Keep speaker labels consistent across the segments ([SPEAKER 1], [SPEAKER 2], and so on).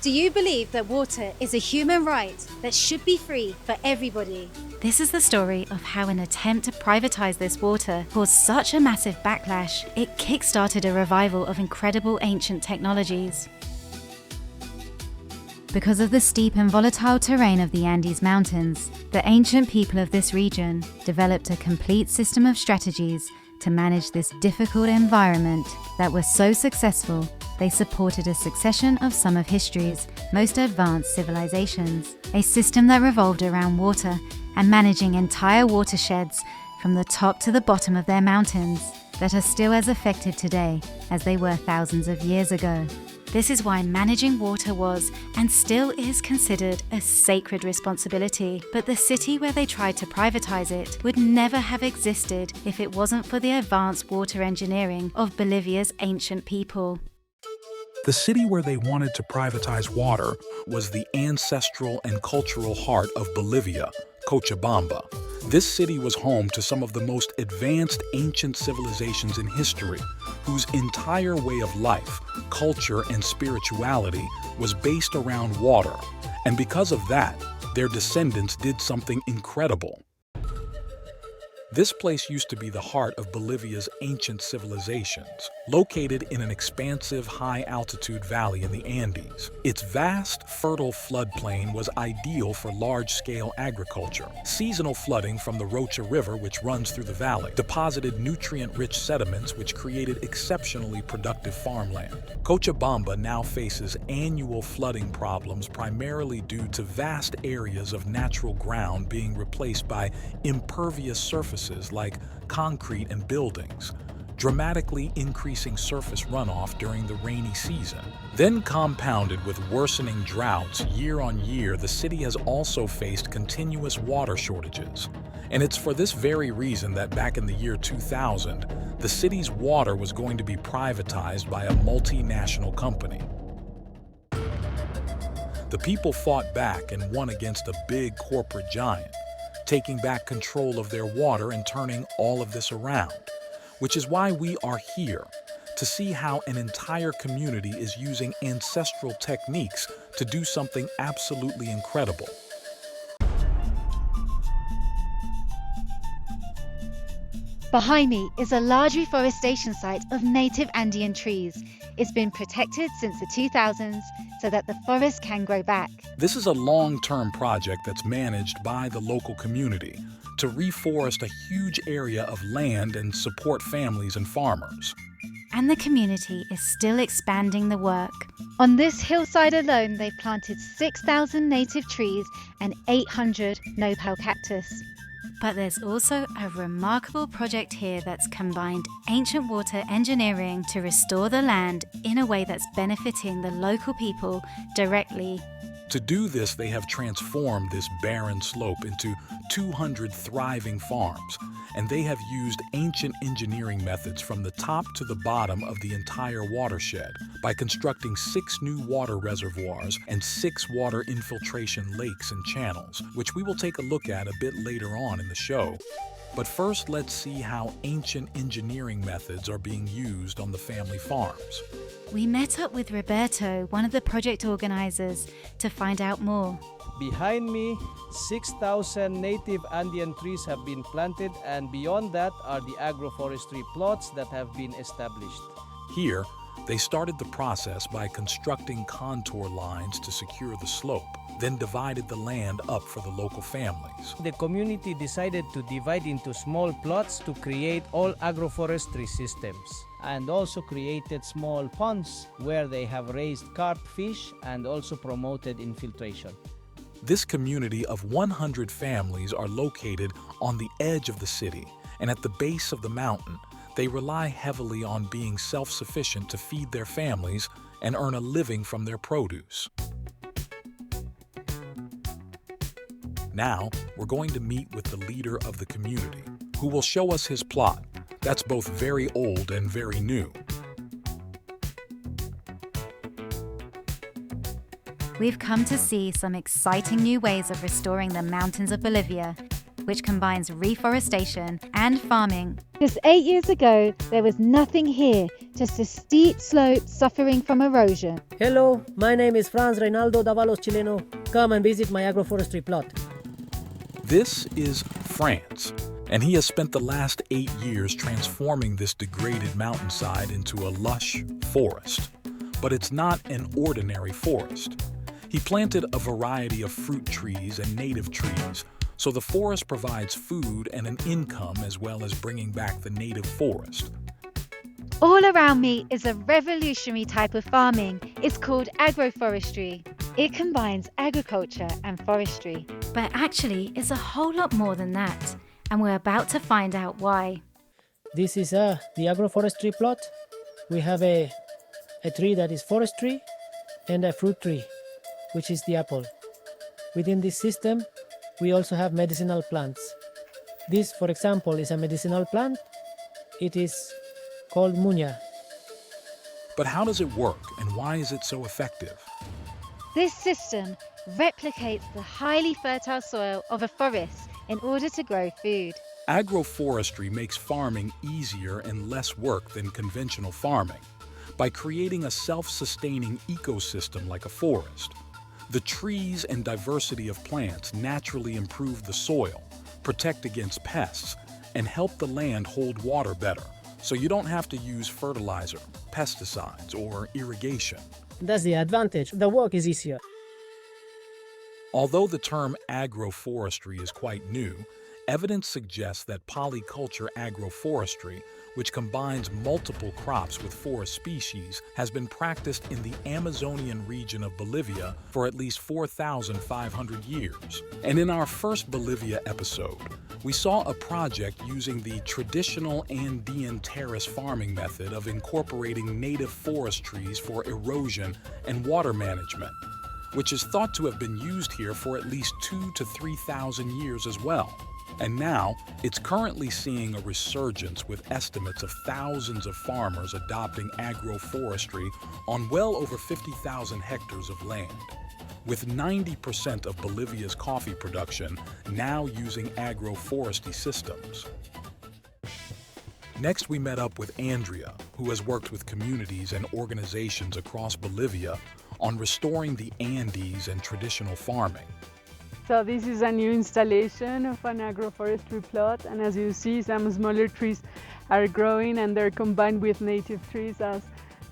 [SPEAKER 1] Do you believe that water is a human right that should be free for everybody? This is the story of how an attempt to privatize this water caused such a massive backlash, it kick-started a revival of incredible ancient technologies. Because of the steep and volatile terrain of the Andes Mountains, the ancient people of this region developed a complete system of strategies to manage this difficult environment that were so successful they supported a succession of some of history's most advanced civilizations, a system that revolved around water and managing entire watersheds from the top to the bottom of their mountains that are still as effective today as they were thousands of years ago. This is why managing water was, and still is, considered a sacred responsibility. But the city where they tried to privatize it would never have existed if it wasn't for the advanced water engineering of Bolivia's ancient people.
[SPEAKER 2] The city where they wanted to privatize water was the ancestral and cultural heart of Bolivia, Cochabamba. This city was home to some of the most advanced ancient civilizations in history, whose entire way of life, culture, and spirituality was based around water. And because of that, their descendants did something incredible. This place used to be the heart of Bolivia's ancient civilizations, located in an expansive high-altitude valley in the Andes. Its vast, fertile floodplain was ideal for large-scale agriculture. Seasonal flooding from the Rocha River, which runs through the valley, deposited nutrient-rich sediments which created exceptionally productive farmland. Cochabamba now faces annual flooding problems primarily due to vast areas of natural ground being replaced by impervious surfaces like concrete and buildings, dramatically increasing surface runoff during the rainy season. Then compounded with worsening droughts year on year, the city has also faced continuous water shortages. And it's for this very reason that back in the year 2000, the city's water was going to be privatized by a multinational company. The people fought back and won against a big corporate giant, taking back control of their water and turning all of this around, which is why we are here, to see how an entire community is using ancestral techniques to do something absolutely incredible.
[SPEAKER 1] Behind me is a large reforestation site of native Andean trees. It's been protected since the 2000s so that the forest can grow back.
[SPEAKER 2] This is a long-term project that's managed by the local community to reforest a huge area of land and support families and farmers.
[SPEAKER 1] And the community is still expanding the work. On this hillside alone, they've planted 6,000 native trees and 800 nopal cactus. But there's also a remarkable project here that's combined ancient water engineering to restore the land in a way that's benefiting the local people directly.
[SPEAKER 2] To do this, they have transformed this barren slope into 200 thriving farms, and they have used ancient engineering methods from the top to the bottom of the entire watershed by constructing 6 new water reservoirs and 6 water infiltration lakes and channels, which we will take a look at a bit later on in the show. But first, let's see how ancient engineering methods are being used on the family farms.
[SPEAKER 1] We met up with Roberto, one of the project organizers, to find out more.
[SPEAKER 3] Behind me, 6,000 native Andean trees have been planted, and beyond that are the agroforestry plots that have been established.
[SPEAKER 2] Here, they started the process by constructing contour lines to secure the slope, then divided the land up for the local families.
[SPEAKER 3] The community decided to divide into small plots to create all agroforestry systems, and also created small ponds where they have raised carp fish and also promoted infiltration.
[SPEAKER 2] This community of 100 families are located on the edge of the city, and at the base of the mountain, they rely heavily on being self-sufficient to feed their families and earn a living from their produce. Now, we're going to meet with the leader of the community, who will show us his plot that's both very old and very new.
[SPEAKER 1] We've come to see some exciting new ways of restoring the mountains of Bolivia, which combines reforestation and farming. Just 8 years ago, there was nothing here just a steep slope suffering from erosion.
[SPEAKER 4] Hello, my name is Franz Reinaldo Davalos Chileno. Come and visit my agroforestry plot.
[SPEAKER 2] This is France, and he has spent the last 8 years transforming this degraded mountainside into a lush forest. But it's not an ordinary forest. He planted a variety of fruit trees and native trees, so the forest provides food and an income as well as bringing back the native forest.
[SPEAKER 1] All around me is a revolutionary type of farming. It's called agroforestry. It combines agriculture and forestry. But actually, it's a whole lot more than that. And we're about to find out why.
[SPEAKER 4] This is the agroforestry plot. We have a tree that is forest tree and a fruit tree, which is the apple. Within this system, we also have medicinal plants. This, for example, is a medicinal plant. It is called muña.
[SPEAKER 2] But how does it work, and why is it so effective?
[SPEAKER 1] This system replicates the highly fertile soil of a forest in order to grow food.
[SPEAKER 2] Agroforestry makes farming easier and less work than conventional farming by creating a self-sustaining ecosystem like a forest. The trees and diversity of plants naturally improve the soil, protect against pests, and help the land hold water better, so you don't have to use fertilizer, pesticides, or irrigation.
[SPEAKER 4] That's the advantage. The work is easier.
[SPEAKER 2] Although the term agroforestry is quite new, evidence suggests that polyculture agroforestry, which combines multiple crops with forest species, has been practiced in the Amazonian region of Bolivia for at least 4,500 years. And in our first Bolivia episode, we saw a project using the traditional Andean terrace farming method of incorporating native forest trees for erosion and water management, which is thought to have been used here for at least 2,000 to 3,000 years as well. And now, it's currently seeing a resurgence with estimates of thousands of farmers adopting agroforestry on well over 50,000 hectares of land, with 90% of Bolivia's coffee production now using agroforestry systems. Next, we met up with Andrea, who has worked with communities and organizations across Bolivia on restoring the Andes and traditional farming.
[SPEAKER 5] So this is a new installation of an agroforestry plot, and as you see, some smaller trees are growing and they're combined with native trees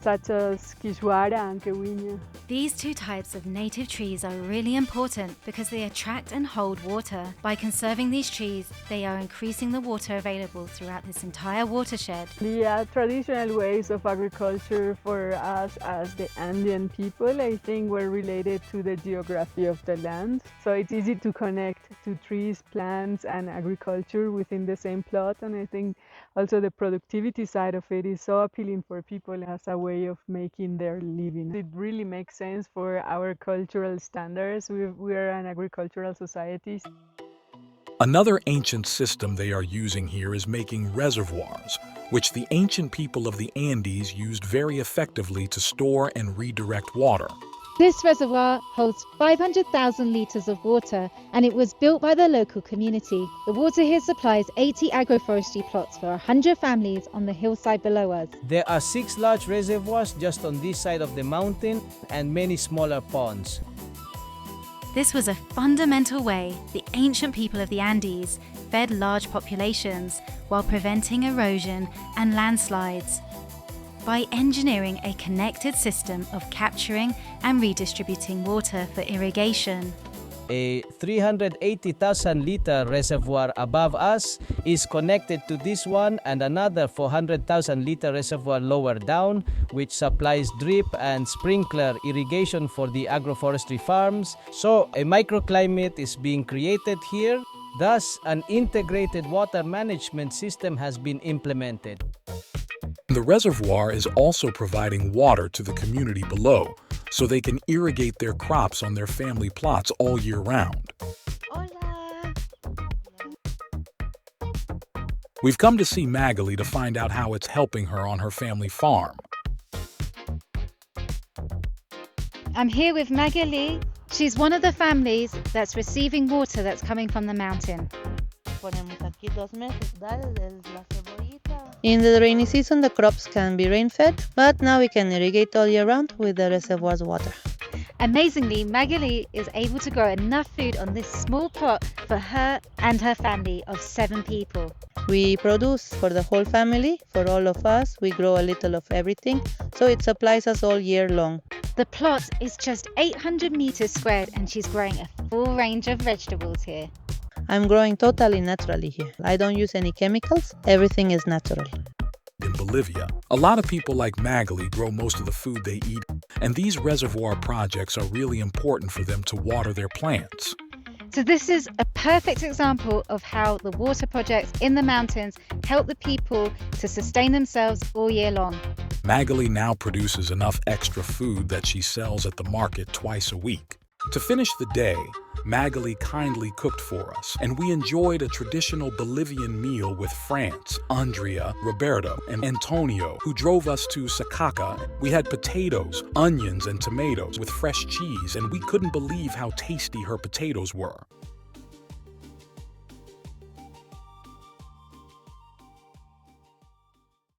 [SPEAKER 5] such as quichua and quehuiña.
[SPEAKER 1] These two types of native trees are really important because they attract and hold water. By conserving these trees, they are increasing the water available throughout this entire watershed.
[SPEAKER 5] The traditional ways of agriculture for us as the Andean people, I think, were related to the geography of the land. So it's easy to connect to trees, plants, and agriculture within the same plot. And I think also the productivity side of it is so appealing for people as a way of making their living. It really makes sense for our cultural standards. We are an agricultural society.
[SPEAKER 2] Another ancient system they are using here is making reservoirs, which the ancient people of the Andes used very effectively to store and redirect water.
[SPEAKER 1] This reservoir holds 500,000 litres of water, and it was built by the local community. The water here supplies 80 agroforestry plots for 100 families on the hillside below us.
[SPEAKER 3] There are 6 large reservoirs just on this side of the mountain and many smaller ponds.
[SPEAKER 1] This was a fundamental way the ancient people of the Andes fed large populations while preventing erosion and landslides. By engineering a connected system of capturing and redistributing water for irrigation.
[SPEAKER 3] A 380,000 liter reservoir above us is connected to this one, and another 400,000 liter reservoir lower down, which supplies drip and sprinkler irrigation for the agroforestry farms. So a microclimate is being created here. Thus, an integrated water management system has been implemented.
[SPEAKER 2] The reservoir is also providing water to the community below, so they can irrigate their crops on their family plots all year round.
[SPEAKER 1] Hola.
[SPEAKER 2] We've come to see Magali to find out how it's helping her on her family farm.
[SPEAKER 1] I'm here with Magali. She's one of the families that's receiving water that's coming from the mountain.
[SPEAKER 6] Ponemos aquí 2 meses, dale la cebollita. In the rainy season, the crops can be rain-fed, but now we can irrigate all year round with the reservoir's water.
[SPEAKER 1] Amazingly, Magali is able to grow enough food on this small plot for her and her family of 7 people.
[SPEAKER 6] We produce for the whole family, for all of us. We grow a little of everything, so it supplies us all year long.
[SPEAKER 1] The plot is just 800 meters squared and she's growing a full range of vegetables here.
[SPEAKER 6] I'm growing totally naturally here. I don't use any chemicals. Everything is natural.
[SPEAKER 2] In Bolivia, a lot of people like Magali grow most of the food they eat, and these reservoir projects are really important for them to water their plants.
[SPEAKER 1] So this is a perfect example of how the water projects in the mountains help the people to sustain themselves all year long.
[SPEAKER 2] Magali now produces enough extra food that she sells at the market twice a week. To finish the day, Magali kindly cooked for us, and we enjoyed a traditional Bolivian meal with France, Andrea, Roberto, and Antonio, who drove us to Sakaka. We had potatoes, onions, and tomatoes with fresh cheese, and we couldn't believe how tasty her potatoes were.